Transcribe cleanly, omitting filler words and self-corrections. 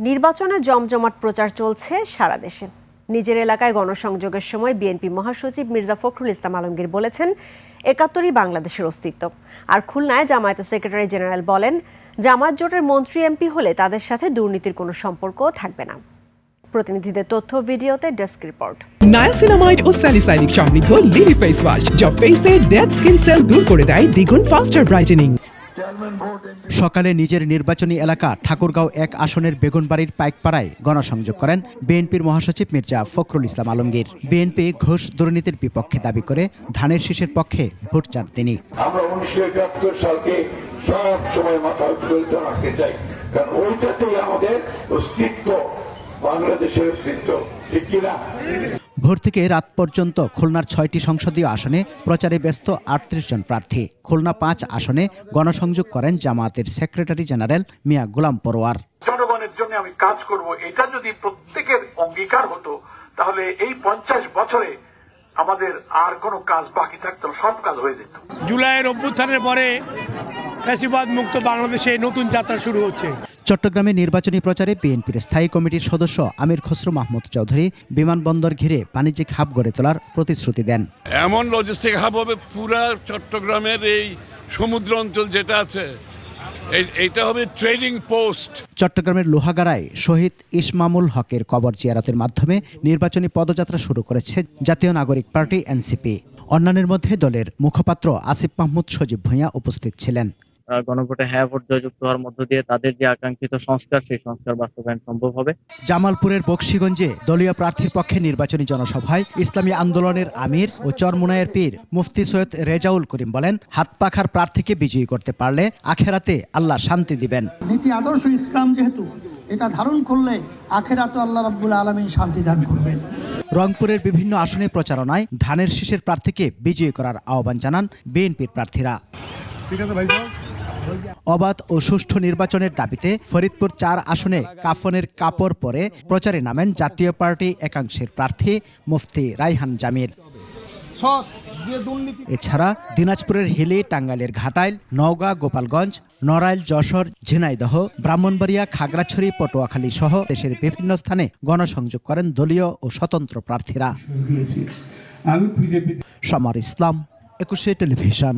নির্বাচনে জমজমাট প্রচার চলছে সারা দেশে। নিজের এলাকায় গণসংযোগের সময় বিএনপি মহাসচিব মির্জা ফখরুল ইসলাম আলমগীর বলেছেন, ৭১ই বাংলাদেশের অস্তিত্ব। আর খুলনায় জামায়াতের সেক্রেটারি জেনারেল বলেন, জামায়াত জোটের মন্ত্রী এমপি হলে তাদের সাথে দুর্নীতির কোনো সম্পর্ক থাকবে না। প্রতিনিধিদের তথ্য ভিডিওতে ডেস্ক রিপোর্ট। নায়াসিনামাইড ও স্যালিসাইলিক সমৃদ্ধ লিলি ফেস ওয়াশ যা ফেসের ডেড স্কিন সেল দূর করে দেয় দ্বিগুণ ফাস্টার ব্রাইটেনিং। সকালে নিজের নির্বাচনী এলাকা ঠাকুরগাঁও ১ আসনের বেগুনবাড়ির পাইকপাড়ায় গণসংযোগ করেন বিএনপির মহাসচিব মির্জা ফখরুল ইসলাম আলমগীর। বিএনপি ঘুষ দুর্নীতির বিপক্ষে দাবি করে ধানের শীষের পক্ষে ভোট চান তিনি। আমরা ১৯৭১ সালকে সব সময় মাথায় তুলতে রাখতে চাই, কারণ ওইটাতেই আমাদের অস্তিত্ব, বাংলাদেশের অস্তিত্ব, ঠিক কিনা? ভোর থেকে রাত পর্যন্ত খুলনার ৬টি সংসদীয় আসনে প্রচারে ব্যস্ত ৩৮ জন প্রার্থী। খুলনা ৫ আসনে গণসংযোগ করেন জামায়াতের সেক্রেটারি জেনারেল মিয়া গোলাম পরোয়ার। জনগণের জন্য আমি কাজ করব, এটা যদি প্রত্যেকের অঙ্গীকার হতো তাহলে এই ৫০ বছরে আমাদের আর কোনো কাজ বাকি থাকতো না, সব কাজ হয়ে যেত। জুলাইয়ের অভ্যুত্থানের পরে ফ্যাসিবাদ মুক্ত বাংলাদেশে নতুন যাত্রা শুরু হচ্ছে। চট্টগ্রামে নির্বাচনী প্রচারে বিএনপির স্থায়ী কমিটির সদস্য আমির খসরু মাহমুদ চৌধুরী বিমানবন্দর ঘিরে বাণিজ্যিক হাব গড়ে তোলার প্রতিশ্রুতি দেন। এমন লজিস্টিক হাব হবে পুরা চট্টগ্রামের এই সমুদ্র অঞ্চল যেটা আছে, এইটা হবে ট্রেডিং পোস্ট। চট্টগ্রামের লোহাগাড়ায় শহীদ ইসমামুল হকের কবর জিয়ারতের মাধ্যমে নির্বাচনী পদযাত্রা শুরু করেছে জাতীয় নাগরিক পার্টি এনসিপি। অন্যান্যের মধ্যে দলের মুখপাত্র আসিফ মাহমুদ সজীব ভূঁইয়া উপস্থিত ছিলেন। গণভোটে হ্যাঁ ভোট জয়যুক্ত হওয়ার মধ্য দিয়ে তাদের যে আকাঙ্ক্ষিত সংস্কার, সেই সংস্কার বাস্তবায়ন সম্ভব হবে। জামালপুরের বকশীগঞ্জে দলীয় প্রার্থীর পক্ষে নির্বাচনী জনসভায় ইসলামী আন্দোলনের আমির ও চরমুনায়ের পীর মুফতি সৈয়দ রেজাউল করিম বলেন, হাত পাখার প্রার্থীকে বিজয়ী করতে পারলে আখেরাতে আল্লাহ শান্তি দিবেন। নীতি আদর্শ ইসলাম যেহেতু এটা ধারণ করলে আখেরাতে আল্লাহ রাব্বুল আলামিন শান্তি দান করবেন। রংপুরের বিভিন্ন আসনে প্রচারণায় ধানের শীষের প্রার্থীকে বিজয়ী করার আহ্বান জানান বিএনপির প্রার্থীরা। অবাধ ও সুষ্ঠু নির্বাচনের দাবিতে ফরিদপুর ৪ আসনে কাফনের কাপড় পরে প্রচারে নামেন জাতীয় পার্টি একাংশের প্রার্থী মুফতি রায়হান জামিল। এছাড়া দিনাজপুরের হিলি, টাঙ্গাইলের ঘাটাইল, নওগাঁ, গোপালগঞ্জ, নড়াইল, যশোর, ঝিনাইদহ, ব্রাহ্মণবাড়িয়া, খাগড়াছড়ি, পটুয়াখালী সহ দেশের বিভিন্ন স্থানে গণসংযোগ করেন দলীয় ও স্বতন্ত্র প্রার্থীরা। সমার ইসলাম, ২১ টেলিভিশন।